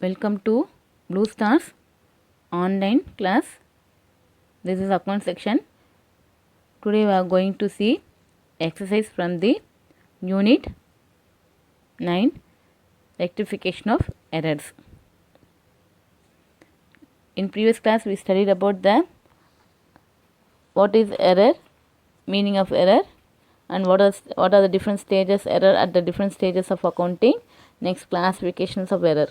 Welcome to Blue Stars online class. This is account section. Today we are going to see exercise from the unit 9, rectification of errors. In previous class we studied about the what is error, meaning of error, and what are the different stages error at the different stages of accounting. Next, classifications of error.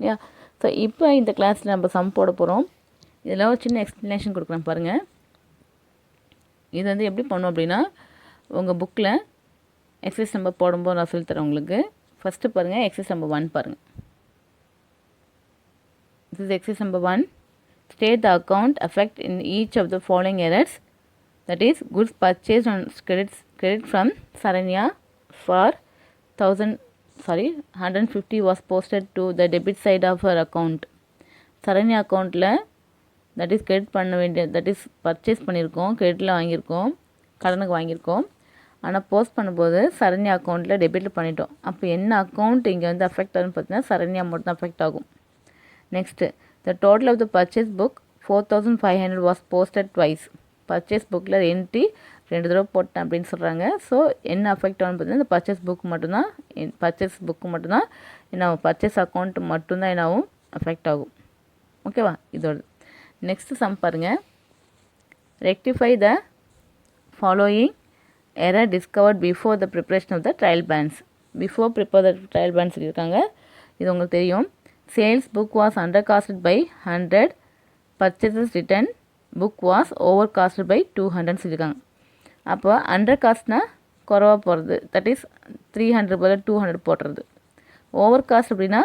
Yeah. So இப்போ இந்த கிளாஸில் நம்ம some போட போகிறோம். இதில் ஒரு சின்ன explanation கொடுக்குறேன் பாருங்கள். இது வந்து எப்படி பண்ணோம் அப்படின்னா, உங்கள் புக்கில் எக்ஸசைஸ் நம்பர் போடும்போது நான் சொல்லித்தரேன் உங்களுக்கு. ஃபஸ்ட்டு பாருங்கள், எக்ஸசைஸ் நம்பர் 1 பாருங்கள். This is exercise number 1. State the account effect in each of the following errors. That is, goods purchased on credit from Saranya for 150 was posted to the debit side of her account. Saranya அக்கௌண்ட்டில் that is credit பண்ண வேண்டிய, that is purchase பண்ணியிருக்கோம், கிரெடிட்டில் வாங்கியிருக்கோம், கடனுக்கு வாங்கியிருக்கோம். ஆனால் post பண்ணும்போது சரண்யா அக்கௌண்ட்டில் டெபிட்டில் பண்ணிட்டோம். அப்போ என்ன அக்கௌண்ட் இங்கே வந்து அஃபெக்ட் ஆகுதுன்னு பார்த்தீங்கன்னா சரண்யா மட்டும் தான் அஃபெக்ட் ஆகும். Next, the total of the purchase book 4500 was posted twice. Purchase புக்கில் என்ட்ரி 2 தடவை போட்டேன் அப்படின்னு சொல்கிறாங்க. ஸோ என்ன அஃபெக்ட் ஆகுன்னு பார்த்தீங்கன்னா இந்த பர்ச்சேஸ் புக்கு மட்டும்தான் என்ன பர்ச்சேஸ் அக்கௌண்ட் மட்டும்தான் என்னாகும் அஃபெக்ட் ஆகும். ஓகேவா? இதோட நெக்ஸ்ட் சம் பாருங்கள். Rectify the following error discovered before the preparation of the trial balance. Before prepare the trial balance இருக்காங்க. இது உங்களுக்கு தெரியும். Sales book was under casted by 100, purchases return book was over casted by 200 சொல்லியிருக்காங்க. அப்போ under காஸ்ட்னா குறவா போகிறது, that is 300 பதில் 200 போடுறது. Over cost அப்படின்னா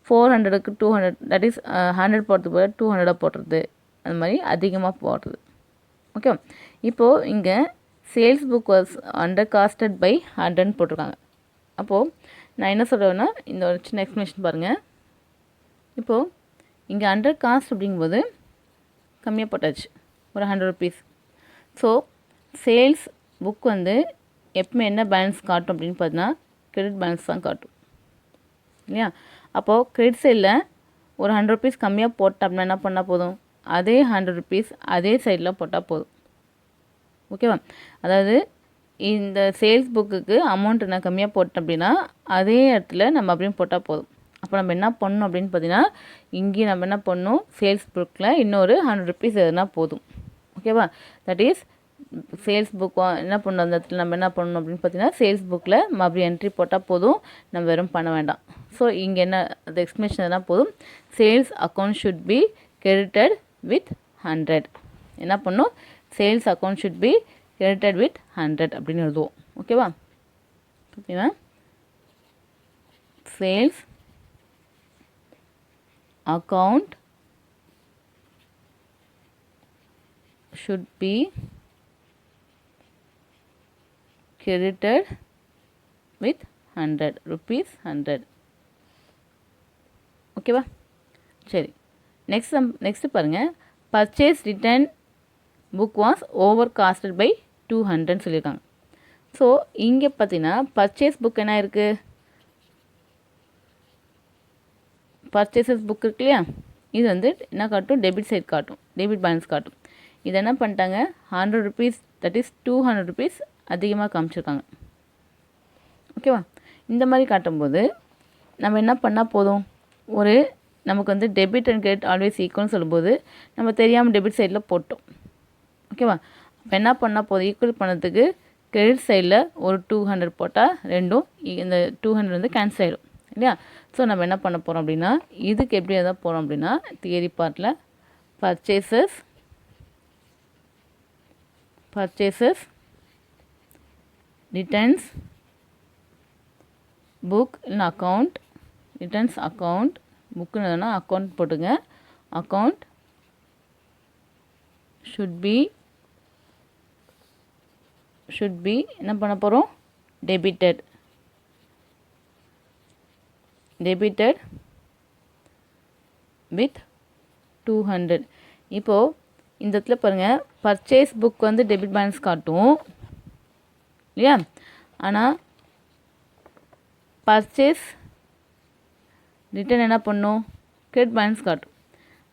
400க்கு 200, தட் இஸ் 100 போடுறது போல் 200 போடுறது. அந்த மாதிரி அதிகமாக போடுறது. ஓகே, இப்போது இங்கே sales book was under casted by 100 போட்டிருக்காங்க. அப்போது நான் என்ன சொல்கிறேன்னா, இந்த ஒரு சின்ன எக்ஸ்ப்ளனேஷன் பாருங்கள். இப்போது இங்கே அண்டர் காஸ்ட் அப்படிங்கும்போது கம்மியாக போட்டாச்சு, ஒரு 100 ருபீஸ். ஸோ சேல்ஸ் புக் வந்து எப்பவுமே என்ன பேலன்ஸ் காட்டும் அப்படின்னு பார்த்தீங்கன்னா கிரெடிட் பேலன்ஸ் தான் காட்டும் இல்லையா? அப்போது கிரெடிட் சைடில் ஒரு 100 ருபீஸ் கம்மியாக போட்டோம் அப்படின்னா என்ன பண்ணால் போதும், அதே 100 ருபீஸ் அதே சைடில் போட்டால் போதும். ஓகேவா? அதாவது இந்த சேல்ஸ் புக்குக்கு அமௌண்ட் நான் கம்மியாக போட்டேன் அப்படின்னா அதே இடத்துல நம்ம அப்படியும் போட்டால் போதும். அப்போ நம்ம என்ன பண்ணணும் அப்படின்னு பார்த்தீங்கன்னா, இங்கேயும் நம்ம என்ன பண்ணணும், சேல்ஸ் புக்கில் இன்னொரு 100 ருபீஸ் எதுனா போதும். ஓகேவா? தட் இஸ் சேல்ஸ் புக் என்ன பண்ணணும், அந்த இடத்துல நம்ம என்ன பண்ணணும் அப்படின்னு பார்த்தீங்கன்னா சேல்ஸ் புக்கில் மறுபடியும் என்ட்ரி போட்டால் போதும், நம்ம வெறும் பண்ண வேண்டாம். ஸோ இங்கே என்ன அந்த எக்ஸ்ப்ளனேஷன் எதனா போதும், sales account should B credited with 100. என்ன பண்ணணும், sales account should B credited with 100 அப்படின்னு எழுதுவோம். ஓகேவா? ஓகேவா? Sales account should be credited with 100 rupees 100. ஓகேவா? சரி, நெக்ஸ்ட் பாருங்கள். Purchase return book was over casted by 200 சொல்லியிருக்காங்க. ஸோ இங்கே பார்த்தீங்கன்னா பர்ச்சேஸ் புக் என்ன இருக்குது, பர்ச்சேசஸ் புக் இருக்கு இல்லையா, இது வந்து என்ன காட்டும், டெபிட் சைட் காட்டும், டெபிட் பேலன்ஸ் காட்டும். இது என்ன பண்ணிட்டாங்க, 100 ருபீஸ் தட் இஸ் 200 ருபீஸ் அதிகமாக காமிச்சிருக்காங்க. ஓகேவா? இந்த மாதிரி காட்டும்போது நம்ம என்ன பண்ணால் போதும், ஒரு நமக்கு வந்து டெபிட் அண்ட் கிரெடிட் ஆல்வேஸ் ஈக்குவல்னு சொல்லும்போது நம்ம தெரியாமல் டெபிட் சைடில் போட்டோம். ஓகேவா? அப்போ என்ன பண்ணால் போதும், ஈக்குவல் பண்ணதுக்கு கிரெடிட் சைடில் ஒரு 200 போட்டால் ரெண்டும் இந்த 200 வந்து கேன்சல் ஆகிடும் இல்லையா? ஸோ நம்ம என்ன பண்ண போகிறோம் அப்படின்னா, இதுக்கு எப்படி எதாவது போகிறோம் அப்படின்னா, தியரி பார்ட்டில் பர்ச்சேசஸ் ரிட்டர்ன்ஸ் புக் இல்லைன்னா அக்கௌண்ட், ரிட்டர்ன்ஸ் அக்கௌண்ட், புக்குன்னு அக்கௌண்ட் போட்டுங்க. அக்கௌண்ட் ஷுட் பி என்ன பண்ண போகிறோம், டெபிட்டட் வித் 200. இப்போது இந்த இடத்துல பாருங்கள், பர்ச்சேஸ் புக் வந்து டெபிட் பேலன்ஸ் காட்டும் இல்லையா? ஆனால் பர்ச்சேஸ் ரிட்டன் என்ன பண்ணும், கிரெடிட் பேலன்ஸ் காட்டும்.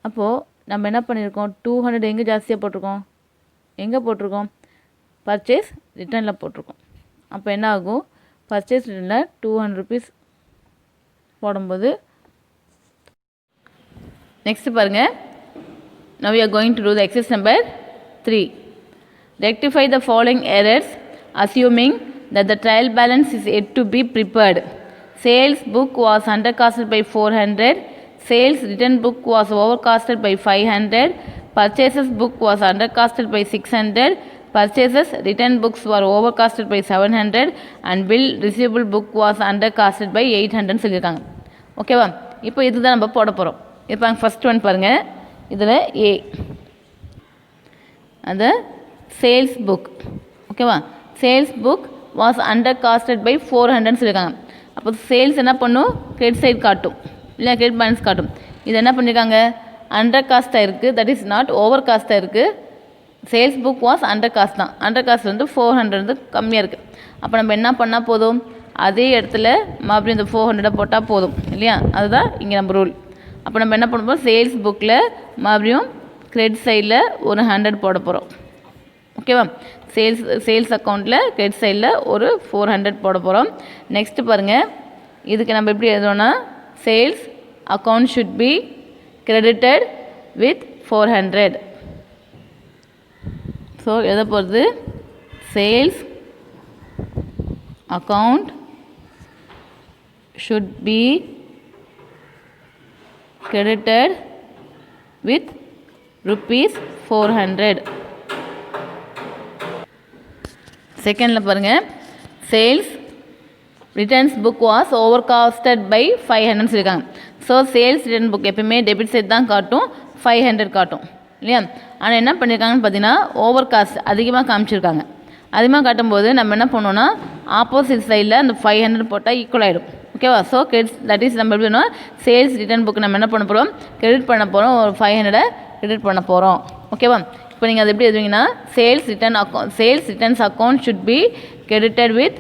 அப்போது நம்ம என்ன பண்ணியிருக்கோம், 200 எங்கே ஜாஸ்தியாக போட்டிருக்கோம், எங்கே போட்டிருக்கோம், பர்ச்சேஸ் ரிட்டனில் போட்டிருக்கோம். அப்போ என்ன ஆகும், பர்ச்சேஸ் ரிட்டனில் 200 ருபீஸ் போடும்போது நெக்ஸ்ட் பாருங்கள். now we are going to do the exercise number 3. Rectify the following errors assuming that the trial balance is yet to be prepared. Sales book was undercosted by 400, sales return book was overcosted by 500, purchases book was undercosted by 600, purchases return books were overcosted by 700 and bill receivable book was undercosted by 800 சொல்லியிருக்காங்க. ஓகேவா, இப்போ இதுதான் நம்ம போட போகிறோம். இப்போ first one பாருங்கள், இதில் ஏ அந்த சேல்ஸ் புக். ஓகேவா, sales book was under casted by 400 சொல்லியிருக்காங்க. அப்போ சேல்ஸ் என்ன பண்ணும், கிரெடிட் சைட் காட்டும் இல்லை, கிரெடிட் பேலன்ஸ் காட்டும். இது என்ன பண்ணியிருக்காங்க, அண்டர் காஸ்ட்டாக இருக்குது, தட் இஸ் நாட் ஓவர் காஸ்ட்டாக இருக்குது. Sales book was under cost தான், அண்டர் காஸ்ட் வந்து 400 வந்து கம்மியாக இருக்குது. அப்போ நம்ம என்ன பண்ணால் போதும், அதே இடத்துல மறுபடியும் இந்த 400 போட்டால் போதும் இல்லையா, அதுதான் இங்கே நம்ம ரூல். அப்போ நம்ம என்ன பண்ண போகிறோம், சேல்ஸ் புக்கில் மறுபடியும் கிரெடிட் சைடில் ஒரு 100 போட போகிறோம். ஓகேவா, சேல்ஸ் அக்கௌண்ட்டில் கிரெடிட் சைடில் ஒரு 400 போட போகிறோம். நெக்ஸ்ட்டு பாருங்கள், இதுக்கு நம்ம எப்படி எழுதணும்னா, sales account should be credited with 400. So எழுத போகிறது, sales account should be credited with rupees 400. செகண்டில் பாருங்கள், sales returns book was over casted by 500 சொல்லியிருக்காங்க. ஸோ சேல்ஸ் ரிட்டர்ன் புக் எப்பயுமே டெபிட் சைட் தான் காட்டும், 500 காட்டும் இல்லையா. ஆனால் என்ன பண்ணியிருக்காங்கன்னு பார்த்தீங்கன்னா, ஓவர் காஸ்ட் அதிகமாக காமிச்சிருக்காங்க. அதிகமாக காட்டும்போது நம்ம என்ன பண்ணோன்னா, ஆப்போசிட் சைடில் அந்த 500 போட்டால் ஈக்குவல் ஆகிடும். ஓகேவா, ஸோ கிரெடிட் தட் இஸ் நம்ம எப்படி வேணும், சேல்ஸ் ரிட்டர்ன் புக் நம்ம என்ன பண்ண போகிறோம், கிரெடிட் பண்ண போகிறோம், ஒரு 500 கிரெடிட் பண்ண போகிறோம். ஓகேவா, இப்போ நீங்கள் அது எப்படி எழுதுவீங்கன்னா, sales returns account should be credited with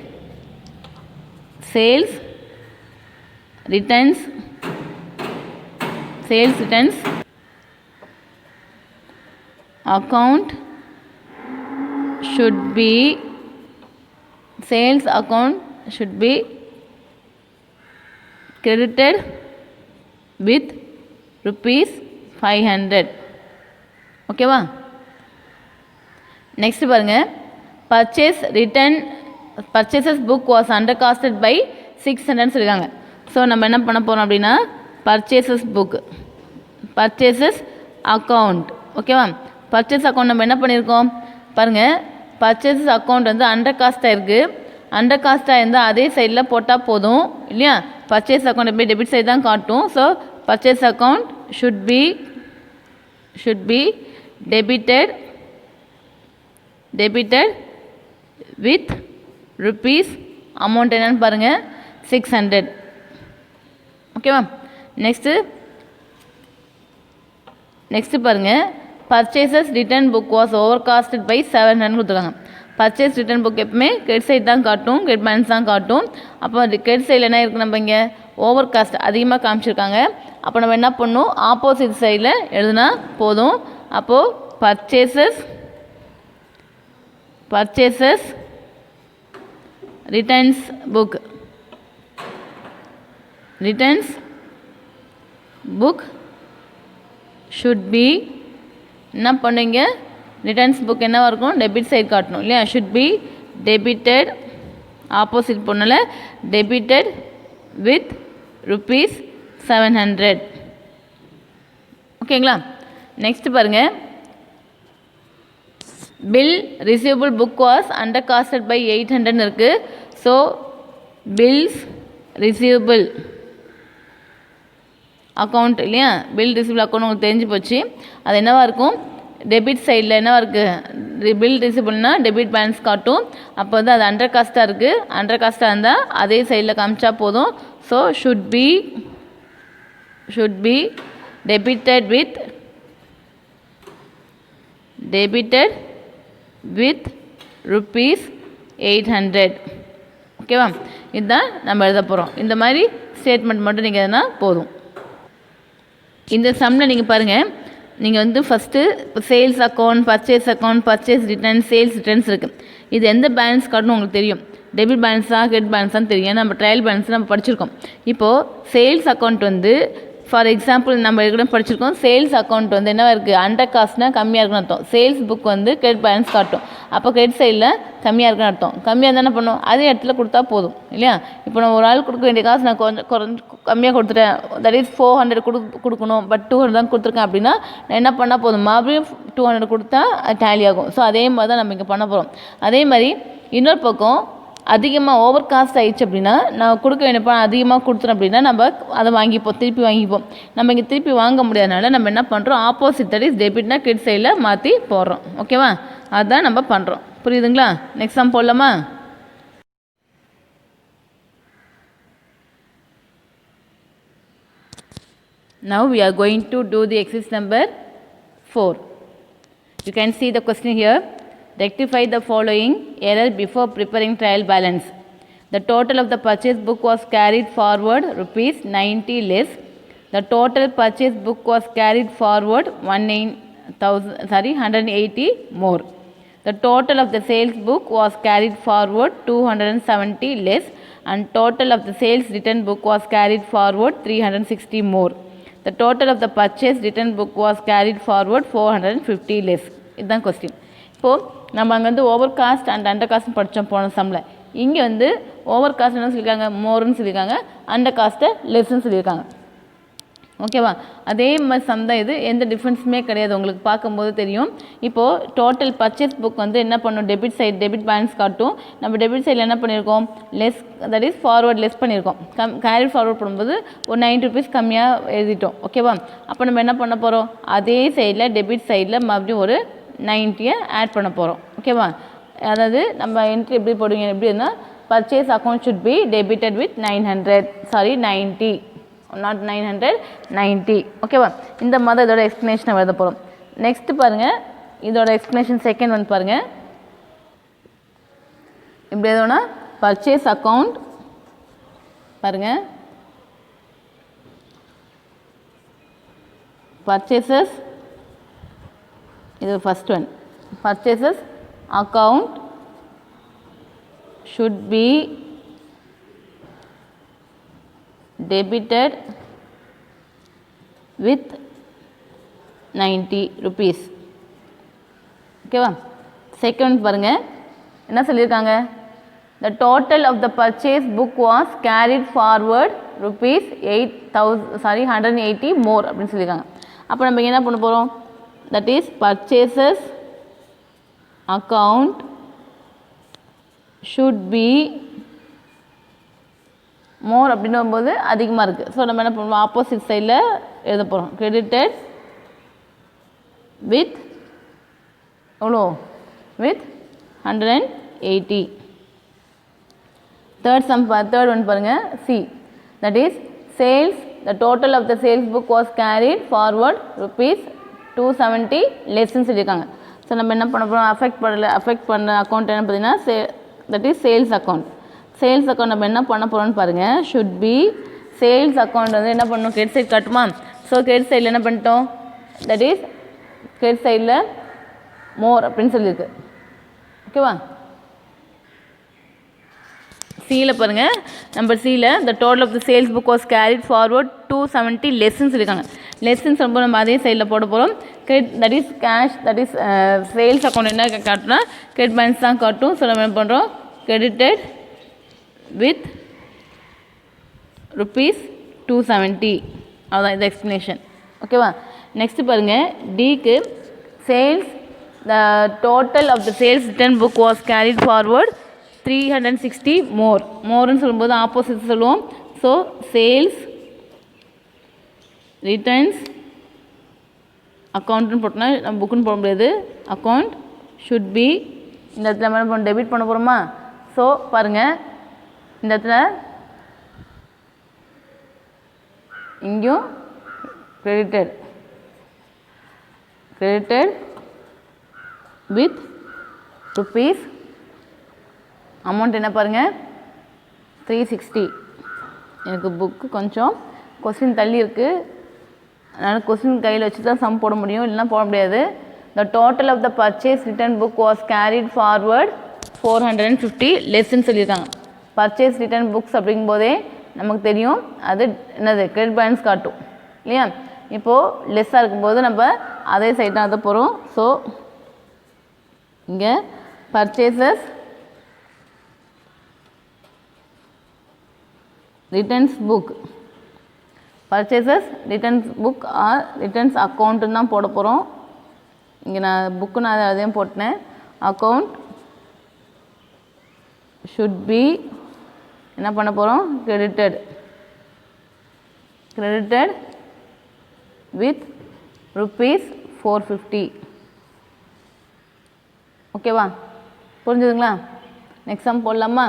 sales returns account should be credited with rupees 500. ஓகேவா, நெக்ஸ்ட் பாருங்கள், purchases book was under casted by 600 சொல்லியிருக்காங்க. ஸோ நம்ம என்ன பண்ண போகிறோம் அப்படின்னா, பர்ச்சேசஸ் அக்கௌண்ட். ஓகேவா, பர்ச்சேஸ் அக்கௌண்ட் நம்ம என்ன பண்ணியிருக்கோம் பாருங்கள், பர்ச்சேசஸ் அக்கௌண்ட் வந்து அண்டர் காஸ்ட்டாக இருக்குது. அண்டர் காஸ்ட்டாக இருந்தால் அதே சைடில் போட்டால் போதும் இல்லையா. பர்ச்சேஸ் அக்கௌண்ட் எப்படி டெபிட் சைடு தான் காட்டும். So purchase account should be debited with rupees amount என்னென்னு பாருங்கள், 600. ஓகேவா, நெக்ஸ்ட்டு பாருங்கள், purchases return book was over casted by 700 கொடுத்துருக்காங்க. பர்ச்சேஸ் ரிட்டர்ன் புக் எப்பவுமே கிரெடிட் சைட் தான் காட்டும், கிரெடிட் பேலன்ஸ் தான் காட்டும். அப்போ கிரெடிட் சைடில் என்ன இருக்குது, நம்ம இங்கே ஓவர் காஸ்ட் அதிகமாக காமிச்சிருக்காங்க. அப்போ நம்ம என்ன பண்ணணும், ஆப்போசிட் சைடில் எழுதுனா போதும். அப்போது purchases returns book should be என்ன பண்ணுங்க, ரிட்டர்ன்ஸ் புக் என்னவாக இருக்கும், டெபிட் சைட் காட்டணும் இல்லையா. ஷுட் பி டெபிட்டட், ஆப்போசிட் பொண்ணில் டெபிட்டட் வித் rupees 700. ஓகேங்களா, நெக்ஸ்ட் பாருங்கள், bill receivable book was under casted by 800 இருக்குது. ஸோ பில்ஸ் ரிசீவபிள் அக்கௌண்ட் இல்லையா, பில் ரிசீவபிள் அக்கௌண்ட் உங்களுக்கு தெரிஞ்சு போச்சு. அது என்னவாக இருக்கும், டெபிட் சைடில் என்னவாக இருக்குது, பில் ரிசீவபிள்னால் டெபிட் பேலன்ஸ் காட்டும். அப்போ வந்து அது அண்டர் காஸ்ட்டாக இருக்குது. அண்டர் காஸ்ட்டாக இருந்தால் அதே சைடில் காமிச்சா போதும். So should be debited with rupees 800. ஓகேவா? இதுதான் நம்ம எழுத போகிறோம். இந்த மாதிரி ஸ்டேட்மெண்ட் மட்டும் நீங்கள் எதுனா போதும். இந்த சம்மில் நீங்கள் பாருங்கள், நீங்கள் வந்து ஃபஸ்ட்டு இப்போ sales account, purchase return, sales returns இருக்குது. இது எந்த பேலன்ஸ் கார்டுன்னு உங்களுக்கு தெரியும். டெபிட் பேலன்ஸா கிரெடிட் பேலன்ஸான்னு தெரியும். ஏன்னா நம்ம ட்ரையல் பேலன்ஸ் நம்ம படிச்சிருக்கோம். இப்போது சேல்ஸ் அக்கௌண்ட் வந்து ஃபார் எக்ஸாம்பிள் நம்ம ஏற்கனவே படிச்சிருக்கோம். சேல்ஸ் அக்கௌண்ட் வந்து என்னவா இருக்குது, அண்டர் காஸ்ட்னா கம்மியாக இருக்குன்னு அர்த்தம். சேல்ஸ் புக் வந்து கிரெடிட் பேலன்ஸ் காட்டும். அப்போ கிரெடிட் சைடில் கம்மியாக இருக்குன்னு அர்த்தம். கம்மியாக இருந்தால் என்ன பண்ணும், அதே இடத்துல கொடுத்தா போதும் இல்லையா? இப்போ நான் ஒரு ஆள் கொடுக்க வேண்டிய காசு நான் கொஞ்சம் கம்மியாக கொடுத்துட்டேன், தட் இஸ் 400 கொடுக்கணும், பட் 200 தான் கொடுத்துருக்கேன் அப்படின்னா நான் என்ன பண்ணால் போதும், மறுபடியும் 200 கொடுத்தா டேலி ஆகும். ஸோ அதே மாதிரி தான் நம்ம இங்கே பண்ண போகிறோம். அதே மாதிரி இன்னொரு பக்கம் அதிகமாக ஓவர் காஸ்ட் ஆகிடுச்சு அப்படின்னா, நான் கொடுக்க வேண்டிய பணம் அதிகமாக கொடுத்துறோம் அப்படின்னா நம்ம அதை திருப்பி வாங்கிப்போம். நம்ம இங்கே திருப்பி வாங்க முடியாதனால நம்ம என்ன பண்ணுறோம், ஆப்போசிட் தட் இஸ் டெபிட்னா கிரெடிட் சைடில் மாற்றி போடுறோம். ஓகேவா? அதுதான் நம்ம பண்ணுறோம். புரியுதுங்களா? நெக்ஸ்ட் சம் போடலாமா? Now we are going to do the exercise number 4. You can see the question here. Rectify the following error before preparing trial balance. The total of the purchase book was carried forward rupees 90 less. The total purchase book was carried forward 180 more. The total of the sales book was carried forward 270 less, and total of the sales return book was carried forward 360 more. The total of the purchase return book was carried forward 450 less. இதுதான் question. இப்போது நம்ம அங்கே வந்து over cost and under காஸ்ட்னு படித்தோம் போன சம்மில். இங்கே வந்து ஓவர் காஸ்ட் என்ன சொல்லியிருக்காங்க, மோர்னு சொல்லியிருக்காங்க, அண்டர் காஸ்ட்டை லெஸ்ன்னு சொல்லியிருக்காங்க. ஓகேவா? அதே மாதிரி சம் தான் இது, எந்த டிஃப்ரென்ஸுமே கிடையாது. உங்களுக்கு பார்க்கும்போது தெரியும். இப்போது டோட்டல் பர்ச்சேஸ் புக் வந்து என்ன பண்ணும், டெபிட் பேலன்ஸ் காட்டும். நம்ம டெபிட் சைடில் என்ன பண்ணியிருக்கோம், less that is forward less பண்ணியிருக்கோம். கேரி ஃபார்வர்ட் பண்ணும்போது ஒரு 90 rupees கம்மியாக எழுதிட்டோம். ஓகேவா? அப்போ நம்ம என்ன பண்ண போகிறோம், அதே சைடில் டெபிட் சைடில் மறுபடியும் ஒரு 90 ஆட் பண்ண போகிறோம். ஓகேவா? அதாவது நம்ம என்ட்ரி எப்படி போடுவீங்க, எப்படி இருந்தால் purchase account should be debited with 90 not 900 90. ஓகேவா? இந்த மாதிரி இதோட எக்ஸ்ப்ளனேஷனை எழுத போகிறோம். நெக்ஸ்ட் பாருங்கள், இதோட எக்ஸ்ப்ளனேஷன் செகண்ட் வந்து பாருங்கள். இப்படி எதோனா பர்ச்சேஸ் அக்கௌண்ட் பாருங்கள், பர்ச்சேசஸ், இது first one, purchases account should be debited with 90 rupees. ஓகேவா? செகண்ட் பாருங்க, என்ன சொல்லியிருக்காங்க, the total of the purchase book was carried forward rupees 180 more அப்படின்னு சொல்லியிருக்காங்க. அப்போ நம்ம என்ன பண்ண போகிறோம், that is purchases account should be மோர் அப்படின்னும் போது அதிகமாக இருக்குது. ஸோ நம்ம என்ன பண்ணுவோம், ஆப்போசிட் சைடில் எழுத போகிறோம். கிரெடிட்டட் வித் எவ்வளோ, வித் 180. தேர்ட் ஒன் பாருங்கள், C, that is sales, the total of the sales book was carried forward rupees 270 லெஸ்ன்னு சொல்லியிருக்காங்க. ஸோ நம்ம என்ன பண்ண போகிறோம், அஃபெக்ட் பண்ண அக்கௌண்ட் என்ன பார்த்தீங்கன்னா that is sales account. Sales account நம்ம என்ன பண்ண போகிறோம்னு பாருங்கள், ஷுட் பி, சேல்ஸ் அக்கௌண்ட் வந்து என்ன பண்ணணும், கிரெடிட் சைட் காட்டுமா. ஸோ கிரெடிட் சைடில் என்ன பண்ணிட்டோம், தட் இஸ் கிரெடிட் சைடில் மோர் அப்படின்னு சொல்லியிருக்கு. ஓகேவா? சியில் பாருங்கள், நம்பர் சியில் the total of the sales book was carried forward 270 லெஸ்ன்னு சொல்லியிருக்காங்க. லெஸ்ன்னு சொல்லும்போது நம்ம அதே சைடில் போட போகிறோம். Credit that is cash, that is sales account என்ன காட்டுனா கிரெடிட் பேலன்ஸ் தான் காட்டும். ஸோ நம்ம என்ன பண்ணுறோம், கிரெடிட்டட் with rupees 270. அதான் இந்த எக்ஸ்ப்ளனேஷன். ஓகேவா? நெக்ஸ்ட் பாருங்கள், டிக்கு sales, the total of the sales return book was carried forward 360 மோர்னு சொல்லும்போது ஆப்போசிட் சொல்லுவோம். ஸோ சேல்ஸ் ரிட்டர்ன்ஸ் அக்கௌண்ட்டுன்னு போட்டோம்னா நம்ம புக்குன்னு போட முடியாது, அக்கௌண்ட் ஷுட் பி, இந்த இடத்துல நம்ம என்ன பண்ண டெபிட் பண்ண போகிறோமா. ஸோ பாருங்கள், இந்த இடத்துல இங்கேயும் credited with rupees, அமௌண்ட் என்ன பாருங்கள் 360. எனக்கு புக்கு கொஞ்சம் கொஸ்டின் தள்ளி இருக்குது, அதனால் கொஸ்டின் கையில் வச்சு தான் சம் போட முடியும், இல்லைனா போட முடியாது. The total of the purchase return book was carried forward 450 லெஸ்ன்னு சொல்லியிருக்காங்க. பர்ச்சேஸ் ரிட்டர்ன் புக்ஸ் அப்படிங்கும்போதே நமக்கு தெரியும் அது என்னது கிரெடிட் பேலன்ஸ் காட்டும் இல்லையா. இப்போது லெஸ்ஸாக இருக்கும்போது நம்ம அதே சைட் தான் அதை போகிறோம். ஸோ இங்கே purchases returns book, purchases returns book or returns அக்கௌண்ட்டுன்னு தான் போட போகிறோம். இங்கே நான் புக்கு நான் அதையும் போட்டேன். அக்கௌண்ட் ஷுட் பி என்ன பண்ண போகிறோம், கிரெடிட்டட் வித் ₹450. ஓகேவா, புரிஞ்சுதுங்களா? நெக்ஸ்ட் சம் போடலாமா?